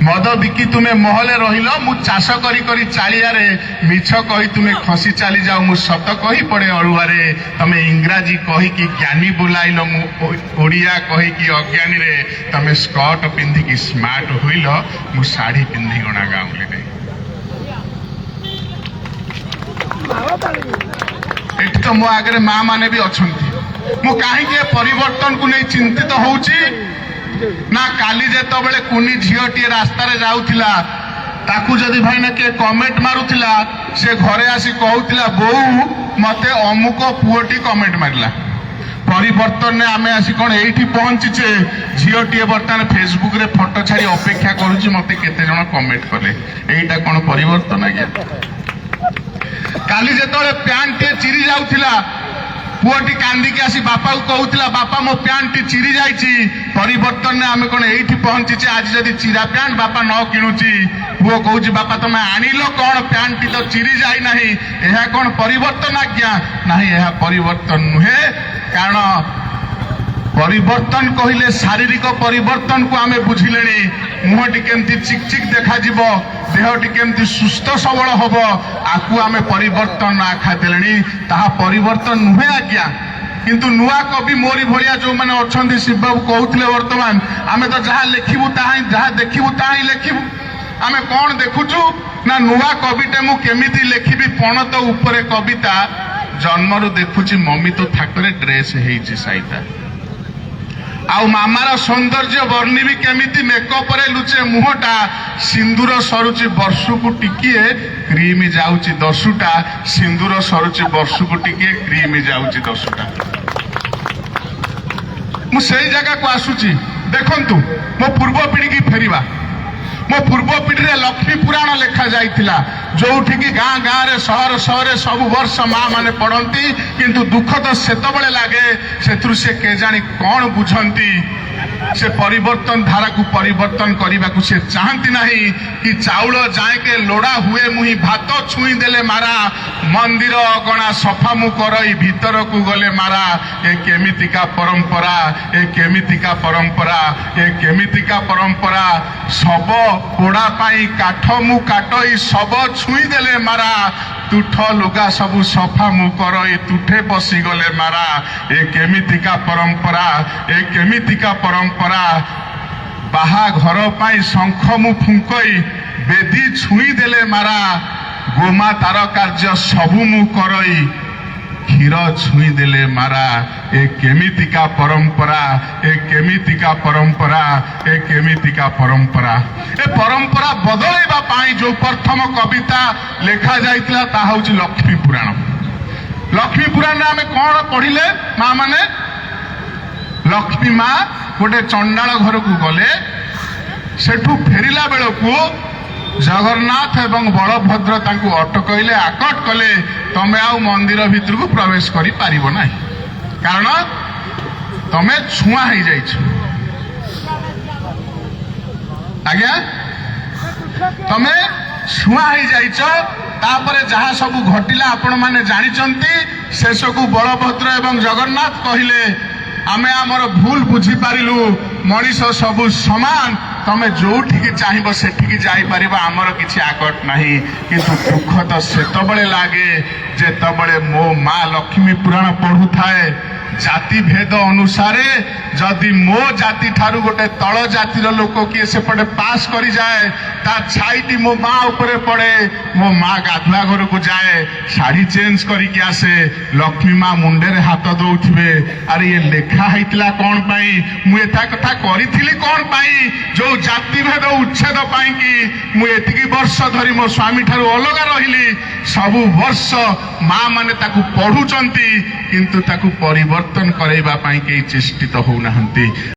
मद बिकी तुम्हें महले रहिल मु चाष करी करी चालियारे मिछ कही तुम्हें खसी चली जाओ मु सत कही पड़े अड़ुआरे तमे इंग्राजी कही कि ज्ञानी बुलाइल मु ओडिया कही कि अज्ञानी रे तमे स्कर्ट पिंधिकी स्मार्ट होइल मु साड़ी पिंधि गणा गाउली रे एठी तो मो आगे माँ माने भी अछंती मु काहे परिवर्तन को नहीं चिंतित होउची ना काली जेत बेले कुनी झीटी रास्ता जाऊला ताकू जदि भाई ना किए कमेंट मारुला से घरे आसी कहूला बोऊ मते अमुक पुओटी कमेंट मारला परिवर्तन ने आमे आसी कौन एठी पहुंचीचे झीटी बर्तमान फेसबुक रे फोटो छाड़ी अपेक्षा करुची मते केते जण कमेंट कले एटा कौन परिवर्तन आज्ञा काली जेतले पैंट टे चिरी जाऊला पुओटी कांदिकी आसी बापा को कहूला बापा मो पैंट टी चिरी जाइए परिवर्तन ने आमे कौन एठी पहुंचीचे आज जदि चिरा पैंट बापा न किणुची पुओ कहूँ बापा तुम आनिल कौन पैंट टी तो चिरी जाई नहीं यह कौन परिवर्तन आज्ञा नहीं यह परिवर्तन नुहे कारण परिवर्तन कहले शारीरिक परिवर्तन को आमे बुझिले मुहटी केमती चिकचिक देखा देहटी केमती सुस्थ सबल हम आकु आमे परिवर्तन आखा देले ताहा परिवर्तन नुहे आज्ञा किंतु नुआ कवि मोरी भलिया जो मैंने अच्छा शिव बाबू कहते वर्तमान आमे तो जहाँ लिखिबू जहाँ देखिबू ताही लिखिबू आमे कौन देखुचु ना नुआ कविटे मु केमिति लिखिबी पणत उपरे कविता जन्मरू देखुची मम्मी तो थाकरे ड्रेस हेइची साइता आउ मामार सौंदर्य वर्णिबी केमिति मेकअप रे लुचे मुहटा सिंदूर सरुची वर्षकु टिकिए क्रीम जाउची 10टा सिंदूर सरुची वर्षकु टिकिए क्रीम जाउची 10टा मु सेई जगह को आसुची देखंतु मो पूर्व पीढ़ी की फेरिबा मो पूर्व पीढ़ी रे लक्ष्मी पुराण लेखा जाइथिला जोठी की गाँ गाँ रे शहर शहर सब वर्ष माँ माने पढ़ती किंतु दुख तो सेतबेले लागे सेथुरु से के जानी कौन बुझंती से परिवर्तन धारा को परिवर्तन करने को से चाहती नहीं कि चाउल जाए के लोड़ा हुए मुही भात छुई देले मारा मंदिर अगणा सफा मु करई भीतर को गले मारा ए केमितिका परंपरा ए केमितिका परंपरा ए केमितिका परंपरा सब पोड़ा पाई काठ मु काटई सब छुई देले मारा तुठ लुगा सबु सफा मु करई तुठे पसी गले मारा ए केमितिका परंपरा ए केमितिका परंपरा बाहा घर पाई शंख मु फुंकई बेदी छुई देले मारा गोमा तार कार्य सबु मु करई क्षीर छुई देले मारा ए केमितिका परंपरा ए केमितिका परंपरा ए केमितिका परंपरा ए परंपरा बदलैबा पाई जो प्रथम कविता लेखा जाइतिला ता हउची लक्ष्मी पुराण लक्ष्मी पुराण रे आमे कोन पढिले मां माने लक्ष्मी मां गोटे चंडाल घर को गले सेठू फेरिला बेलकू जगन्नाथ एवं बलभद्र तांकू अटकइले आकट कले तमे आउ मंदिर भितर को प्रवेश करि पारिबो नाही कारण तमे छुआ हो जाइछ आज्ञा तमे छुआ हो जाइछ तापरे जहाँ सब घटिला आपण माने जानिचंती शेषकू बलभद्र एवं जगन्नाथ कहिले आमे आमर भूल बुझी पारिलु मनीष सबु समान तमे जोठी चाहिए सेठी जापर आमर किसी आकट नहीं किंतु दुख तो सेतबले लागे जेतबले मो माँ लक्ष्मी पुराण पढ़ु थाए जाति भेद अनुसारे जदि मो जाति ठारू गोटे तल जातिर लोक किए सेपटे पास करी जाए ता छाईटी मो माँ उपरे पड़े मो माँ गाधुआ घर को जाए शाढ़ी चेंज करके आसे लक्ष्मी माँ मुंडे रे हाथ दौथिबे अरे ये लेखा होइतिला कौन पाई मु एथा कथा करिथिली कौन पाई जो जाति भेद उच्छेद पाई कि मु एतिकी वर्ष धरी मो स्वामी ठारू अलगा रहिली सबु वर्ष माँ माने ताकू पढ़ुचंती किंतु ताकू परिवर्तन करैबा पाई के चेष्टित होउनाहंती